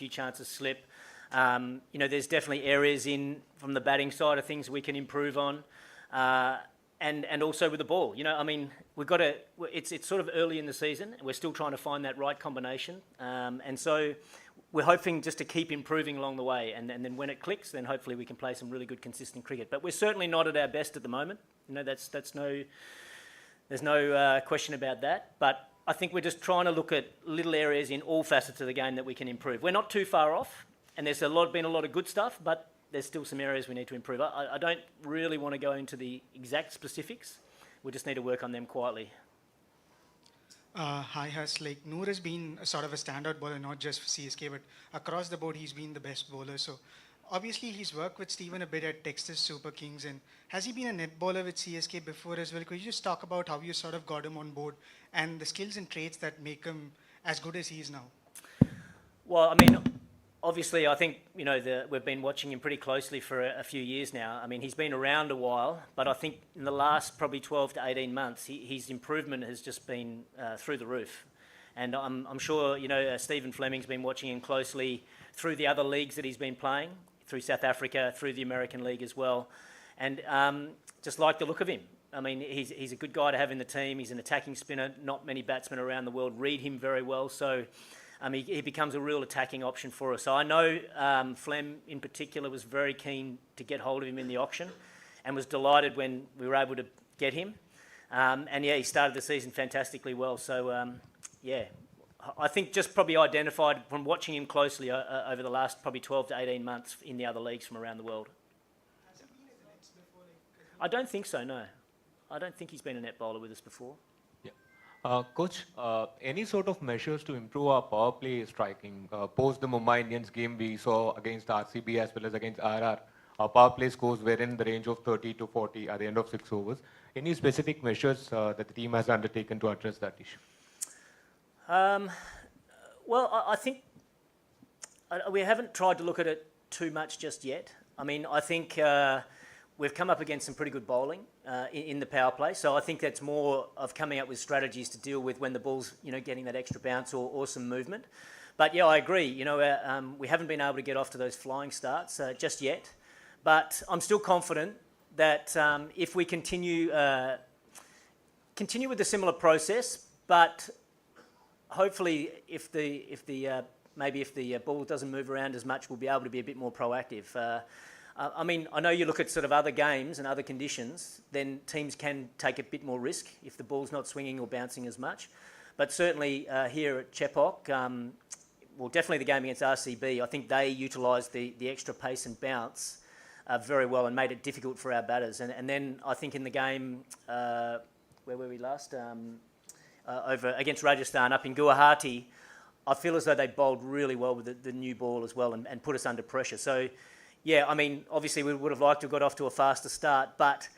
few chances slip. There's definitely areas from the batting side of things we can improve on, and also with the ball. We've got to. It's sort of early in the season, and we're still trying to find that right combination. And so we're hoping just to keep improving along the way, and then when it clicks, then hopefully we can play some really good, consistent cricket. But we're certainly not at our best at the moment. There's no question about that. But I think we're just trying to look at little areas in all facets of the game that we can improve. We're not too far off, and there's been a lot of good stuff, but there's still some areas we need to improve. I don't really want to go into the exact specifics. We just need to work on them quietly. Hi, Huss. Noor has been sort of a standout bowler, not just for CSK, but across the board, he's been the best bowler. So obviously, he's worked with Stephen a bit at Texas Super Kings. And has he been a net bowler with CSK before as well? Could you just talk about how you sort of got him on board and the skills and traits that make him as good as he is now? Well, obviously, I think, we've been watching him pretty closely for a few years now. He's been around a while, but I think in the last probably 12 to 18 months, his improvement has just been through the roof. And I'm sure, Stephen Fleming's been watching him closely through the other leagues that he's been playing, through South Africa, through the American League as well. And just like the look of him. He's a good guy to have in the team. He's an attacking spinner. Not many batsmen around the world read him very well. So he becomes a real attacking option for us. So I know Flem in particular was very keen to get hold of him in the auction and was delighted when we were able to get him. He started the season fantastically well. So, I think just probably identified from watching him closely over the last probably 12 to 18 months in the other leagues from around the world. Has he been in the nets before? I don't think so, no. I don't think he's been a net bowler with us before. Coach, any sort of measures to improve our power play striking? Post the Mumbai Indians game we saw against RCB as well as against RR, our power play scores were in the range of 30 to 40 at the end of 6 overs. Any specific measures that the team has undertaken to address that issue? I think we haven't tried to look at it too much just yet. I think we've come up against some pretty good bowling in the power play, so I think that's more of coming up with strategies to deal with when the ball's getting that extra bounce or some movement. But I agree. We haven't been able to get off to those flying starts just yet, but I'm still confident that if we continue with a similar process, but hopefully if the ball doesn't move around as much, we'll be able to be a bit more proactive. I know you look at sort of other games and other conditions, then teams can take a bit more risk if the ball's not swinging or bouncing as much. But certainly here at Chepauk, definitely the game against RCB, I think they utilised the extra pace and bounce very well and made it difficult for our batters. And then I think in the game, where were we last? Over against Rajasthan up in Guwahati, I feel as though they bowled really well with the new ball as well and put us under pressure. So, obviously we would have liked to have got off to a faster start, but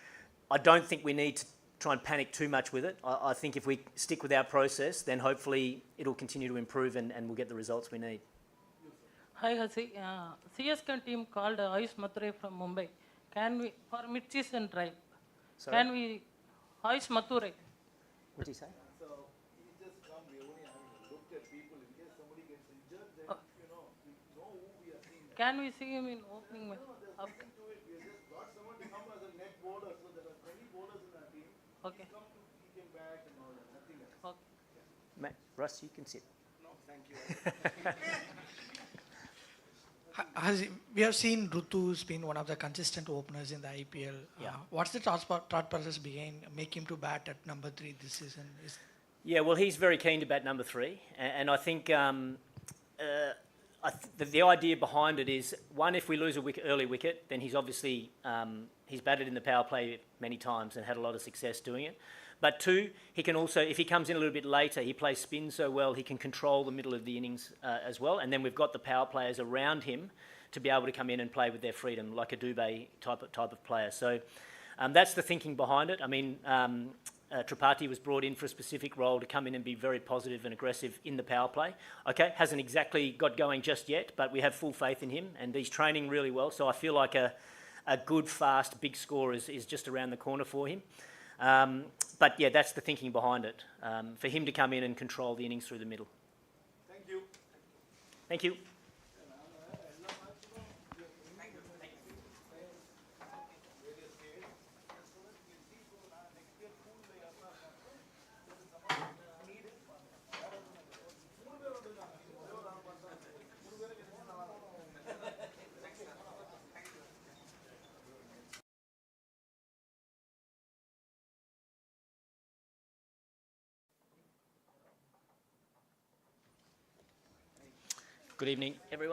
I don't think we need to try and panic too much with it. I think if we stick with our process, then hopefully it'll continue to improve and we'll get the results we need. Hi, Hussey. CSK team called Ayush Mathur from Mumbai. Can we, for mid-season drive, can we, Ayush Mathur? What did he say? So he just come, we only haven't looked at people in case somebody gets injured, then we know who we are seeing. Can we see him in opening match? There's nothing to it. We just got someone to come as a net bowler, so there are many bowlers in our team. Okay. Come to kick him back and all that, nothing else. Okay. Russ, you can sit. No, thank you. We have seen Rutu's been one of the consistent openers in the IPL. What's the thought process behind make him to bat at number 3 this season? He's very keen to bat number 3, and I think the idea behind it is, one, if we lose a early wicket, then he's obviously he's batted in the power play many times and had a lot of success doing it. But 2, he can also, if he comes in a little bit later, he plays spin so well, he can control the middle of the innings as well. And then we've got the power players around him to be able to come in and play with their freedom, like a Dubé type of player. So that's the thinking behind it. Tripathi was brought in for a specific role to come in and be very positive and aggressive in the power play. Okay, hasn't exactly got going just yet, but we have full faith in him and he's training really well. So I feel like a good, fast, big score is just around the corner for him. But that's the thinking behind it, for him to come in and control the innings through the middle. Thank you. Thank you. Good evening, everyone.